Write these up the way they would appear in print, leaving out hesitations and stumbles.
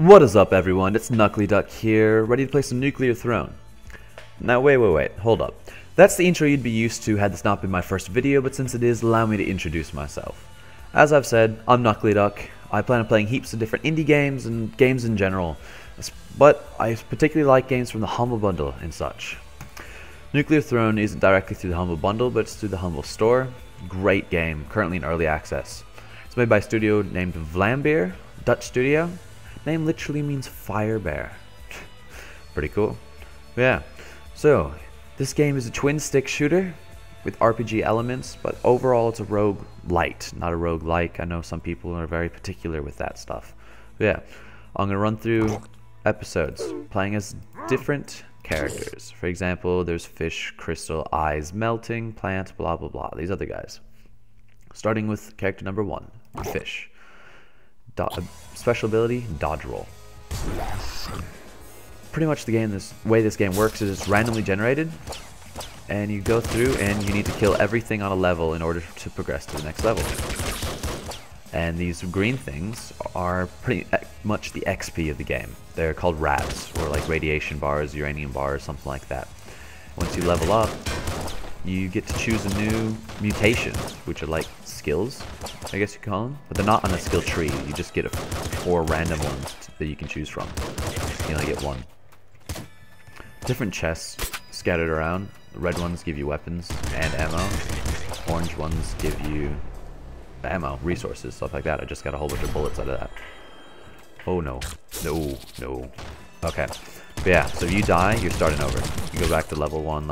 What is up, everyone? It's KnucklyDuck here, ready to play some Nuclear Throne. Now wait, hold up. That's the intro you'd be used to had this not been my first video, but since it is, allow me to introduce myself. As I've said, I'm KnucklyDuck. I plan on playing heaps of different indie games and games in general, but I particularly like games from the Humble Bundle and such. Nuclear Throne isn't directly through the Humble Bundle, but it's through the Humble Store. Great game, currently in early access. It's made by a studio named Vlambeer, Dutch studio. Name literally means fire bear. Pretty cool. Yeah, so this game is a twin stick shooter with RPG elements, but overall it's a roguelite, not a roguelike. I know some people are very particular with that stuff. But yeah, I'm gonna run through episodes playing as different characters. For example, there's fish, crystal, eyes, melting, plant, blah blah blah, these other guys. Starting with character number 1, fish. Special ability, dodge roll. Pretty much the way this game works is it's randomly generated, and you go through and you need to kill everything on a level in order to progress to the next level. And these green things are pretty much the XP of the game. They're called RABs, or like radiation bars, uranium bars, something like that. Once you level up, you get to choose a new mutation, which are like skills, I guess you call them, but they're not on a skill tree. You just get 4 random ones that you can choose from. You only get 1. Different chests scattered around. The red ones give you weapons and ammo. Orange ones give you ammo, resources, stuff like that. I just got a whole bunch of bullets out of that. Oh no. No. Okay. But yeah, so if you die, you're starting over. You go back to level 1.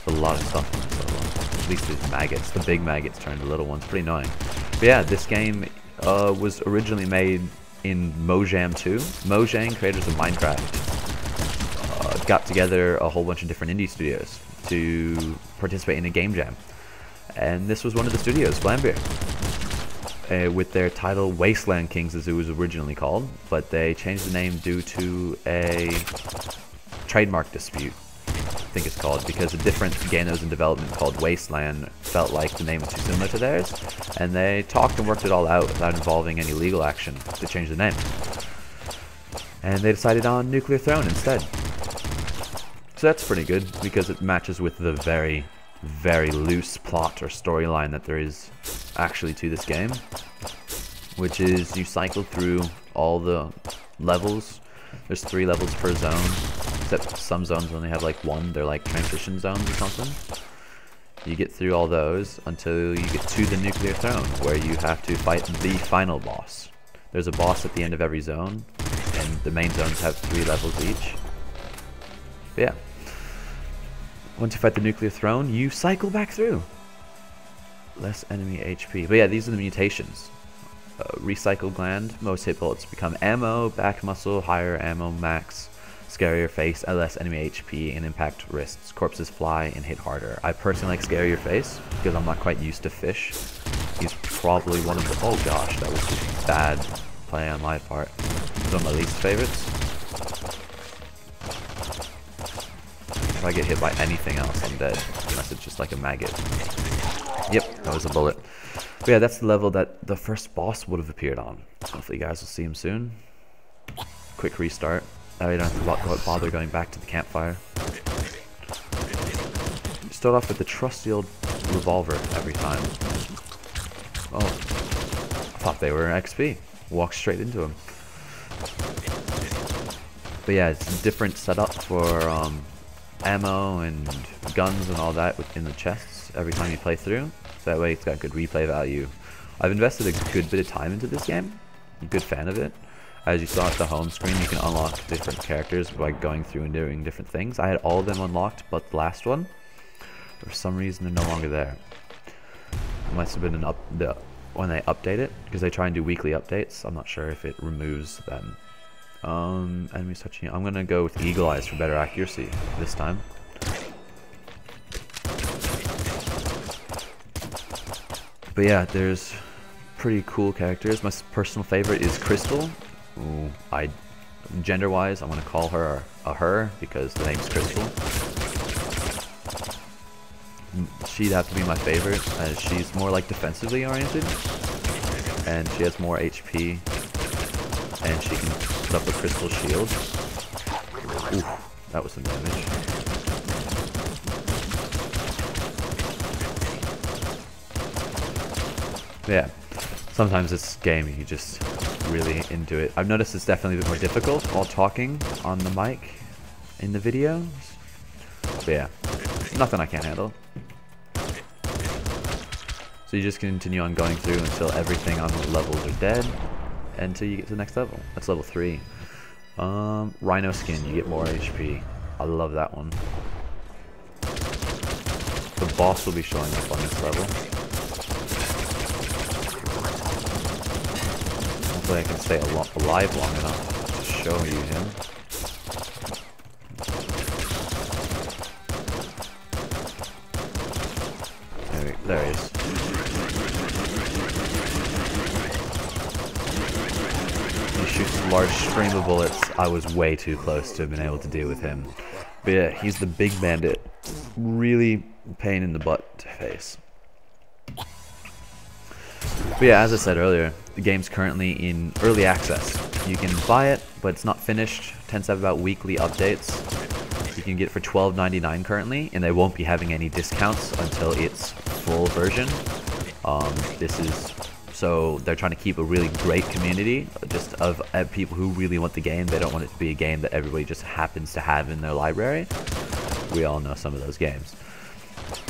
A lot of stuff in this level. At least there's maggots. The big maggots turn to little ones. Pretty annoying. But yeah, this game was originally made in Mojang 2. Mojang, creators of Minecraft, got together a whole bunch of different indie studios to participate in a game jam. And this was one of the studios, Vlambeer, with their title Wasteland Kings, as it was originally called. But they changed the name due to a trademark dispute, I think it's called, because a different game that was in development called Wasteland felt like the name was too similar to theirs, and they talked and worked it all out without involving any legal action to change the name. And they decided on Nuclear Throne instead. So that's pretty good, because it matches with the very, very loose plot or storyline that there is actually to this game, which is you cycle through all the levels. There's 3 levels per zone, except some zones only have like 1. They're like transition zones or something. You get through all those until you get to the Nuclear Throne, where you have to fight the final boss. There's a boss at the end of every zone, and the main zones have 3 levels each. But yeah, once you fight the Nuclear Throne, you cycle back through. Less enemy HP. But yeah, these are the mutations. Recycle gland, most hit bullets become ammo, back muscle, higher ammo max, scarier face, less enemy HP, and impact wrists. Corpses fly and hit harder. I personally like scarier face because I'm not quite used to fish. He's probably one of the, oh gosh, that was a bad play on my part. He's one of my least favorites. If I get hit by anything else, I'm dead, unless it's just like a maggot. Yep, that was a bullet. But yeah, that's the level that the first boss would have appeared on. Hopefully you guys will see him soon. Quick restart. Now you don't have to bother going back to the campfire. You start off with the trusty old revolver every time. Oh, I thought they were XP. Walk straight into him. But yeah, it's a different setup for ammo and guns and all that within the chests every time you play through. So that way it's got good replay value. I've invested a good bit of time into this game. I'm a good fan of it. As you saw at the home screen, you can unlock different characters by going through and doing different things. I had all of them unlocked but the last one. For some reason they're no longer there. It must have been when they update it, because they try and do weekly updates. I'm not sure if it removes them. Enemies touching. I'm gonna go with Eagle Eyes for better accuracy this time. But yeah, there's pretty cool characters. My personal favorite is Crystal. Ooh, gender-wise, I'm gonna call her a her because the name's Crystal. She'd have to be my favorite, as she's more like defensively oriented, and she has more HP and she can put up a crystal shield. Ooh, that was some damage. Yeah, sometimes this game you just really into it. I've noticed it's definitely a bit more difficult while talking on the mic in the videos. But yeah, nothing I can't handle. So you just continue on going through until everything on the levels are dead, until you get to the next level. That's level 3. Rhino skin, you get more HP. I love that one. The boss will be showing up on this level. Hopefully I can stay alive long enough to show you him. There he is. He shoots a large stream of bullets. I was way too close to have been able to deal with him. But yeah, he's the big bandit. Really pain in the butt to face. But yeah, as I said earlier, the game's currently in early access. You can buy it, but it's not finished. It tends to have about weekly updates. You can get it for $12.99 currently, and they won't be having any discounts until its full version. So they're trying to keep a really great community just of people who really want the game. They don't want it to be a game that everybody just happens to have in their library. We all know some of those games.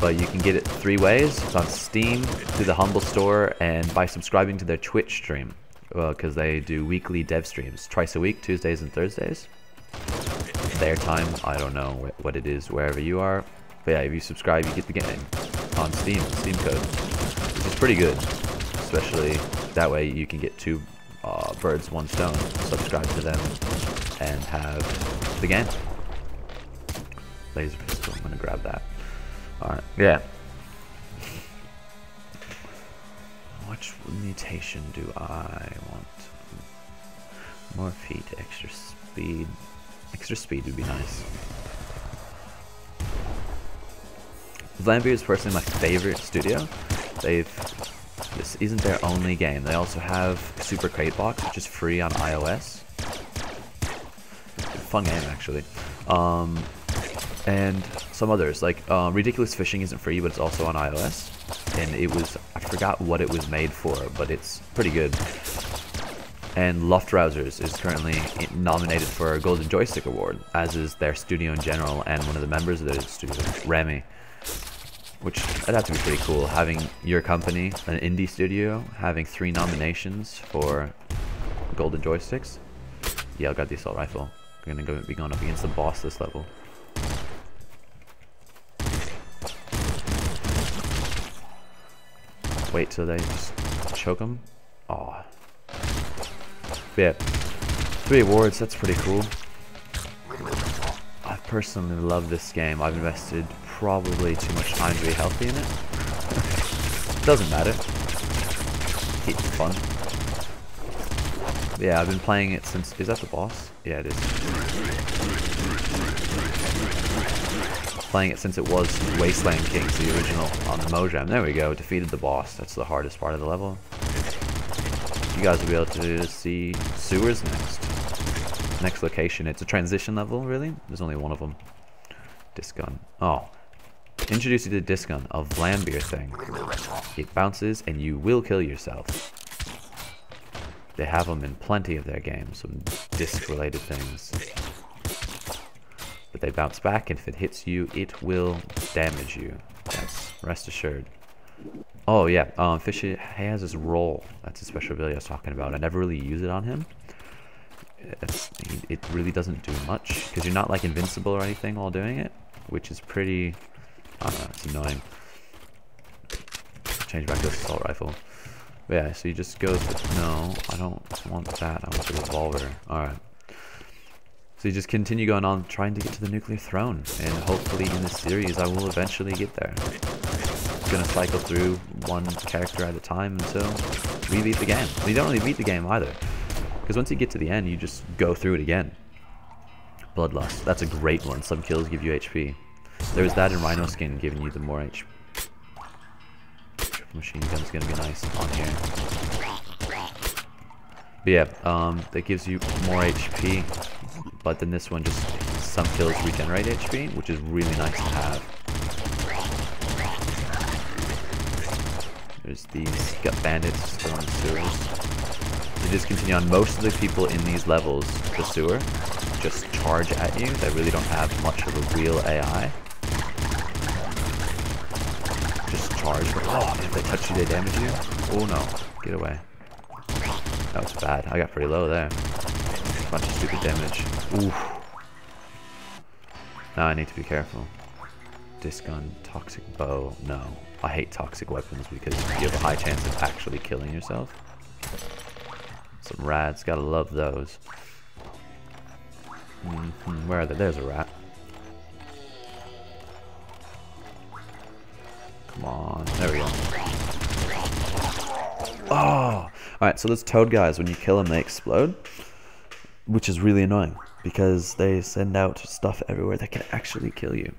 But you can get it 3 ways. It's on Steam, through the Humble Store, and by subscribing to their Twitch stream. Because they do weekly dev streams, twice a week, Tuesdays and Thursdays. Their time, I don't know what it is wherever you are. But yeah, if you subscribe, you get the game on Steam code, which is pretty good. Especially that way you can get 2 birds, 1 stone. Subscribe to them and have the game. Laser pistol, I'm gonna grab that. Alright, yeah. Which mutation do I want? More feet, extra speed. Extra speed would be nice. Vlambeer is personally my favorite studio. This isn't their only game. They also have Super Crate Box, which is free on iOS. Fun game, actually. And some others, like Ridiculous Fishing isn't free, but it's also on iOS. And it was, I forgot what it was made for, but it's pretty good. And Loftrousers is currently nominated for a Golden Joystick Award, as is their studio in general, and one of the members of their studio, Remy. Which, that'd have to be pretty cool, having your company, an indie studio, having 3 nominations for Golden Joysticks. Yeah, I got the assault rifle. We're gonna be going up against the boss this level. Wait till they just choke him. Aw. Yeah. 3 awards, that's pretty cool. I personally love this game. I've invested probably too much time to be healthy in it. Doesn't matter. It's fun. Yeah, I've been playing it since... Is that the boss? Yeah, it is. Playing it since it was Wasteland Kings, the original, on the Mojang. There we go, defeated the boss. That's the hardest part of the level. You guys will be able to see sewers next. Next location. It's a transition level, really. There's only one of them. Disc gun. Oh. Introduce you to the disc gun, a Vlambeer thing. It bounces and you will kill yourself. They have them in plenty of their games, some disc-related things. But they bounce back, and if it hits you, it will damage you. That's rest assured. Oh yeah, Fish he has this roll. That's a special ability I was talking about. I never really use it on him. It really doesn't do much because you're not like invincible or anything while doing it, which is pretty. I don't know, it's annoying. Change back to the assault rifle. But yeah, so you just go to, no, I don't want that. I want the revolver. All right. So you just continue going on, trying to get to the nuclear throne, and hopefully in this series I will eventually get there. I'm gonna cycle through one character at a time until we beat the game. Well, you don't really beat the game either, because once you get to the end, you just go through it again. Bloodlust, that's a great one. Some kills give you HP. There's that in Rhino skin giving you the more HP. Triple machine gun's gonna be nice on here. But yeah, that gives you more HP, but then this one just, some kills regenerate HP, which is really nice to have. There's these gut bandits still in the sewers. You just continue on. Most of the people in these levels, the sewer, just charge at you. They really don't have much of a real AI. Just charge. Oh, if they touch you, they damage you. Oh no, get away. That was bad. I got pretty low there. A bunch of stupid damage. Oof. Now I need to be careful. Disc gun, toxic bow. No. I hate toxic weapons because you have a high chance of actually killing yourself. Some rats. Gotta love those. Where are they? There's a rat. Come on. There we go. Oh! Alright, so those toad guys, when you kill them, they explode. Which is really annoying, because they send out stuff everywhere that can actually kill you.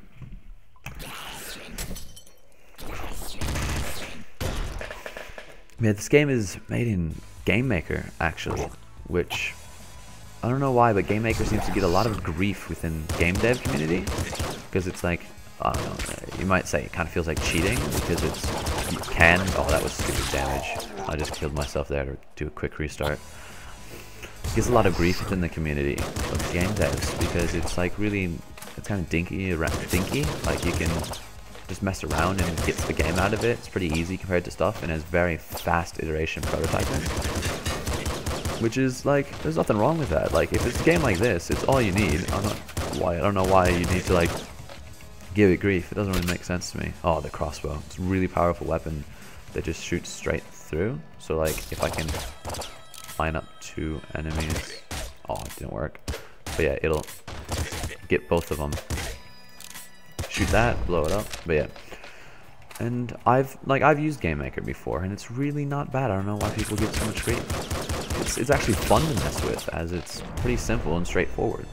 Yeah, this game is made in Game Maker, actually, which I don't know why, but Game Maker seems to get a lot of grief within game dev community, because it's like, I don't know, you might say it kind of feels like cheating, because it's, you can, oh that was stupid damage, I just killed myself there to do a quick restart. It gets a lot of grief within the community of game devs, because it's like really, it's kind of dinky, like you can just mess around and get the game out of it. It's pretty easy compared to stuff, and has very fast iteration prototyping, which is like, there's nothing wrong with that. Like, if it's a game like this, it's all you need. I don't know why you need to like give it grief. It doesn't really make sense to me. Oh, the crossbow. It's a really powerful weapon that just shoots straight through. So like, if I can line up 2 enemies, oh, it didn't work. But yeah, it'll get both of them. Shoot that, blow it up. But yeah, and I've used Game Maker before, and it's really not bad. I don't know why people give so much grief. It's actually fun to mess with, as it's pretty simple and straightforward.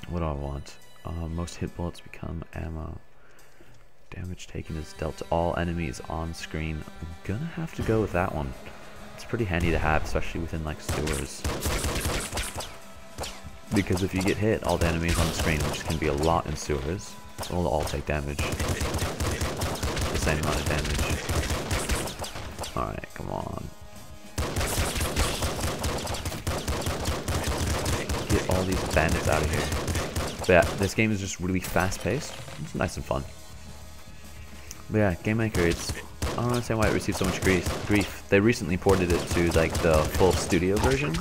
What do I want? Most hit bullets become ammo. Damage taken is dealt to all enemies on screen. I'm gonna have to go with that one. It's pretty handy to have, especially within like sewers. Because if you get hit, all the enemies on the screen, which can be a lot in sewers, will all take damage. The same amount of damage. Alright, come on. Get all these bandits out of here. But yeah, this game is just really fast paced. It's nice and fun. But yeah, Game Maker, it's, I don't understand why it received so much grief. They recently ported it to like the full studio version.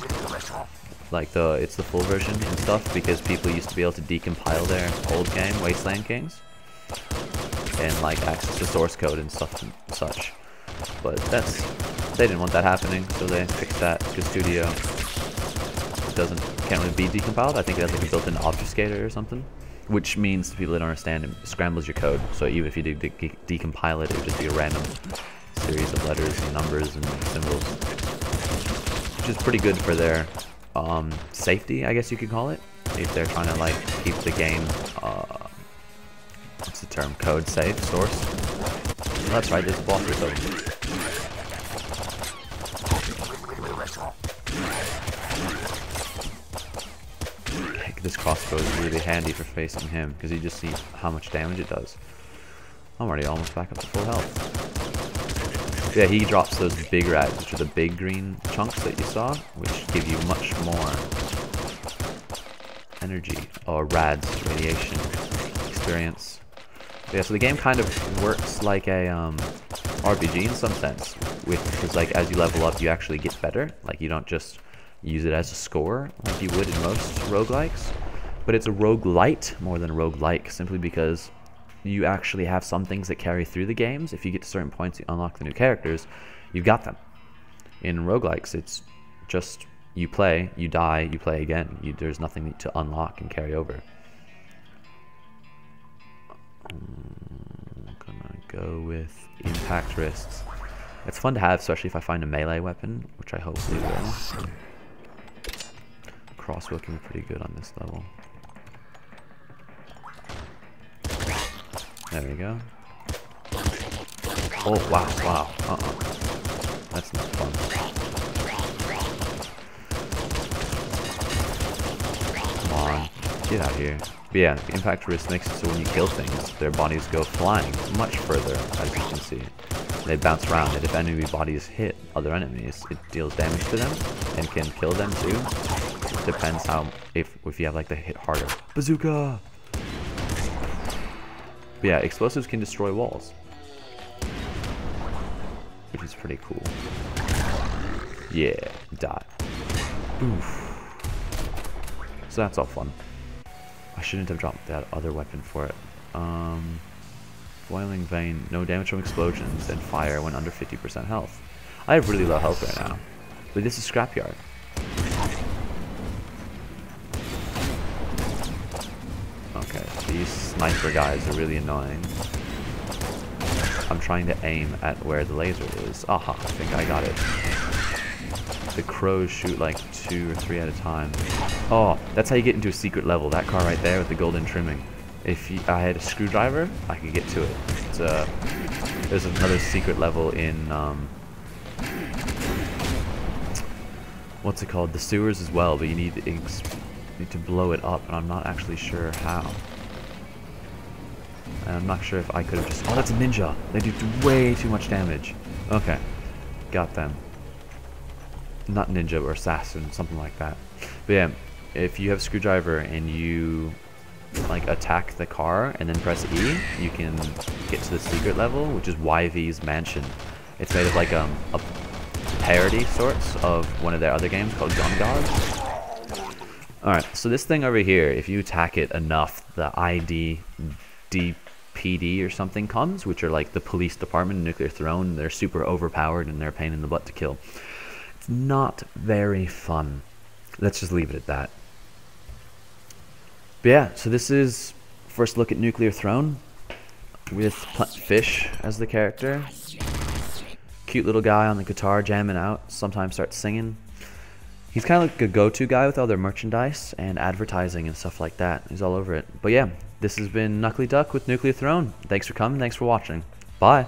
Like it's the full version and stuff, because people used to be able to decompile their old game, Wasteland Kings, and like access to source code and stuff and such. But they didn't want that happening, so they fixed that, because Studio can't really be decompiled. I think it has like a built-in obfuscator or something, which means to people that don't understand, it scrambles your code. So even if you do decompile it, it would just be a random series of letters and numbers and symbols, which is pretty good for their safety, I guess you could call it, if they're trying to like keep the game, what's the term, code safe, source. Well, that's right, there's a boss or something. This crossbow is really handy for facing him, because you just see how much damage it does. I'm already almost back up to full health. Yeah, he drops those big rads, which are the big green chunks that you saw, which give you much more energy, or rads, radiation, experience. Yeah, so the game kind of works like a RPG in some sense, because like as you level up, you actually get better. Like you don't just use it as a score like you would in most roguelikes, but it's a roguelite more than a roguelike, simply because you actually have some things that carry through the games. If you get to certain points, you unlock the new characters, you've got them. In roguelikes, it's just you play, you die, you play again. There's nothing to unlock and carry over. I'm gonna go with impact wrists. It's fun to have, especially if I find a melee weapon, which I hopefully will. Crossbow can be pretty good on this level. There we go. Oh, wow. That's not fun. Get out here. But yeah, impact risk makes it so when you kill things, their bodies go flying much further, as you can see. They bounce around, and if enemy bodies hit other enemies, it deals damage to them and can kill them too. It depends how if you have like the hit harder. Bazooka! But yeah, explosives can destroy walls, which is pretty cool. Yeah, die. Oof. So that's all fun. I shouldn't have dropped that other weapon for it. Boiling vein, no damage from explosions and fire when under 50% health. I have really low health right now. But this is scrapyard. Okay, these sniper guys are really annoying. I'm trying to aim at where the laser is. Aha, I think I got it. The crows shoot like 2 or 3 at a time. Oh, that's how you get into a secret level. That car right there with the golden trimming. If I had a screwdriver, I could get to it. There's another secret level in, what's it called? The sewers as well, but you need to blow it up, and I'm not actually sure how. And I'm not sure if I could have just... Oh, that's a ninja! They do way too much damage. Okay, got them. Not ninja or assassin, something like that. But yeah, if you have a screwdriver and you like attack the car and then press E, you can get to the secret level, which is YV's Mansion. It's made of like a parody sorts of one of their other games called Gun Gods. Alright, so this thing over here, if you attack it enough, the DPD or something comes, which are like the police department in Nuclear Throne. They're super overpowered and they're a pain in the butt to kill. It's not very fun. Let's just leave it at that. But yeah, so this is first look at Nuclear Throne with Fish as the character. Cute little guy on the guitar jamming out, sometimes starts singing. He's kind of like a go-to guy with all their merchandise and advertising and stuff like that. He's all over it. But yeah, this has been KnucklyDuck with Nuclear Throne. Thanks for coming, thanks for watching. Bye!